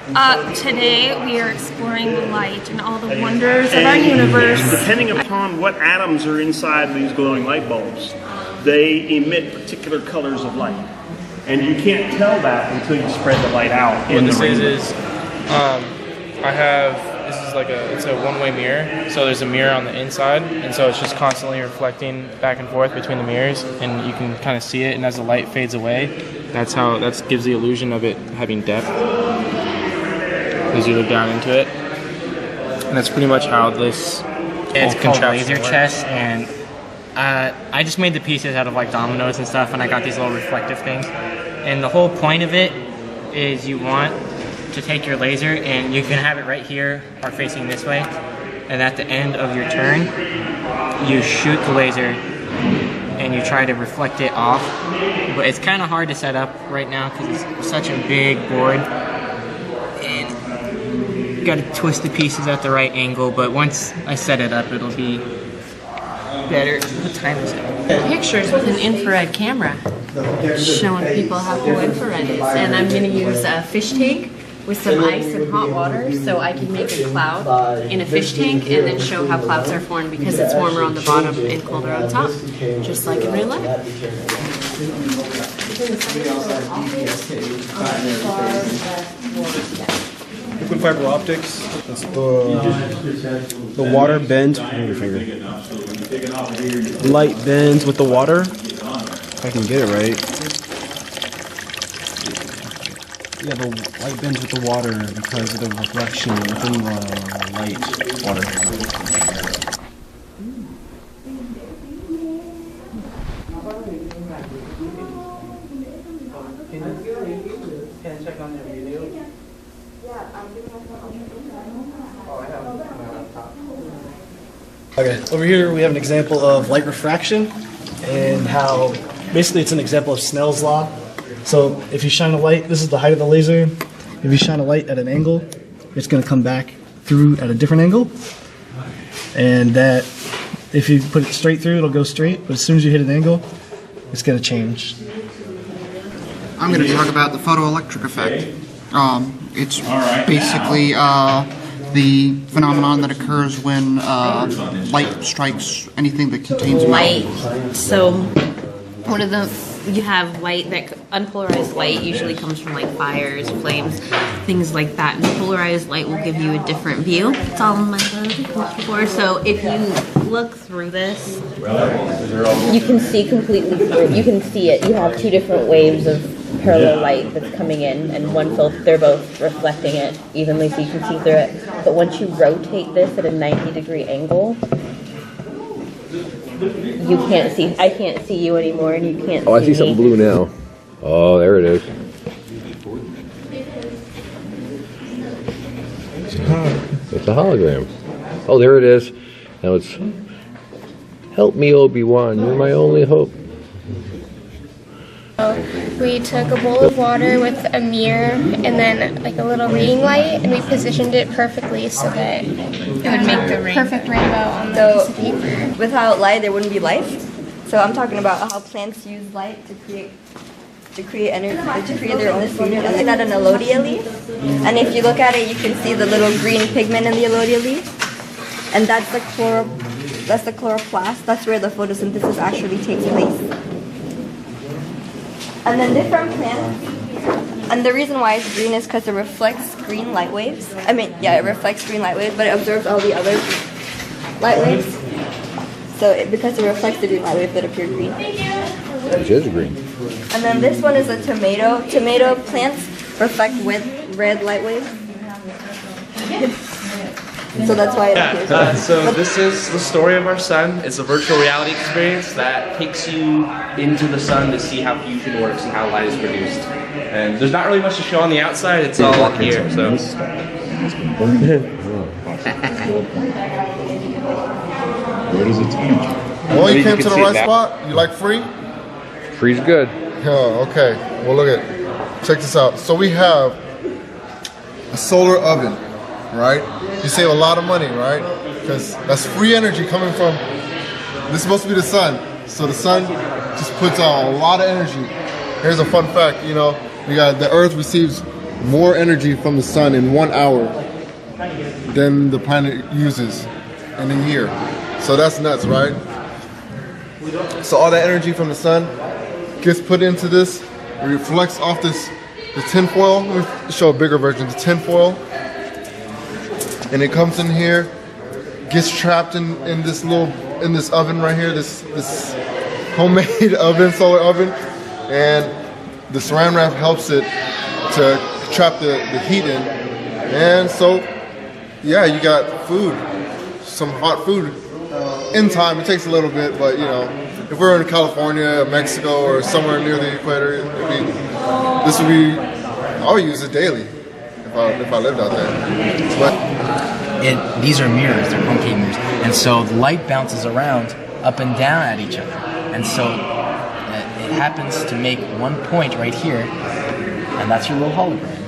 Today we are exploring the light and all the wonders of our universe. Depending upon what atoms are inside these glowing light bulbs, they emit particular colors of light. And you can't tell that until you spread the light out. What this is it's a one-way mirror. So there's a mirror on the inside, and so it's just constantly reflecting back and forth between the mirrors, and you can kind of see it. And as the light fades away, that gives the illusion of it having depth as you look down into it. And that's pretty much how this. It's called laser chess, and I just made the pieces out of like dominoes and stuff, and I got these little reflective things. And the whole point of it is you want to take your laser, and you can have it right here or facing this way, and at the end of your turn you shoot the laser and you try to reflect it off. But it's kind of hard to set up right now because it's such a big board, and you got to twist the pieces at the right angle, but once I set it up it'll be better. What time is it? Pictures with an infrared camera showing people how cool infrared is. And I'm going to use a fish tank with some ice and hot water so I can make a cloud in a fish tank and then show how clouds are formed because it's warmer on the bottom and colder on top, just like in real life. Liquid fiber optics. That's the water bends. Your finger. Light bends with the water. If I can get it right. Yeah, the light bends with the water because of the reflection within the light water. Can I check on your video? Okay, over here we have an example of light refraction and how basically it's an example of Snell's law. So if you shine a light, this is the height of the laser. If you shine a light at an angle, it's going to come back through at a different angle. And that if you put it straight through, it'll go straight. But as soon as you hit an angle, it's going to change. I'm going to talk about the photoelectric effect. It's basically the phenomenon that occurs when light strikes anything that contains light. So one of the you have light that unpolarized light usually comes from like fires, flames, things like that. And polarized light will give you a different view. It's all in my book. So if you look through this, you can see completely through. You can see it. You have two different waves of parallel light that's coming in, and they're both reflecting it evenly, so you can see through it. But once you rotate this at a 90-degree angle, you can't see. I can't see you anymore, and you can't. Oh, I see something blue now. Oh, there it is. It's a hologram. Oh, there it is. Now it's help me, Obi-Wan. You're my only hope. We took a bowl of water with a mirror and then like a little reading light, and we positioned it perfectly so that it would make the perfect rainbow on the piece of paper. Without light, there wouldn't be life. So I'm talking about how plants use light to create energy, to create their own food. I'm looking at an elodea leaf, and if you look at it, you can see the little green pigment in the elodea leaf, and that's the chloroplast. That's where the photosynthesis actually takes place. And then different plants, and the reason why it's green is because it reflects green light waves. It reflects green light waves, but it absorbs all the other light waves. So because it reflects the green light waves that appear green. It is green. And then this one is a tomato. Tomato plants reflect with red light waves. So that's why it appears. So this is the story of our sun. It's a virtual reality experience that takes you into the sun to see how fusion works and how light is produced. And there's not really much to show on the outside. It's all up here. So. Where does it change? Well, you came to the right spot. You like free? Free's good. Oh, okay. Well, look at. Check this out. So we have a solar oven, right? You save a lot of money, right? Because that's free energy coming from. This is supposed to be the sun. So the sun just puts out a lot of energy. Here's a fun fact. You know, we got the Earth receives more energy from the sun in 1 hour than the planet uses in a year. So that's nuts, right? So all that energy from the sun gets put into this, it reflects off this, the tinfoil. Let me show a bigger version, the tinfoil. And it comes in here, gets trapped in this oven right here, this homemade oven, solar oven, and the saran wrap helps it to trap the heat in. And so, yeah, you got food, some hot food. In time, it takes a little bit, but you know, if we're in California, Mexico, or somewhere near the equator, this would be, I would use it daily if I lived out there. But these are mirrors, they're concave mirrors, and so the light bounces around up and down at each other, and so it happens to make one point right here, and that's your little hologram.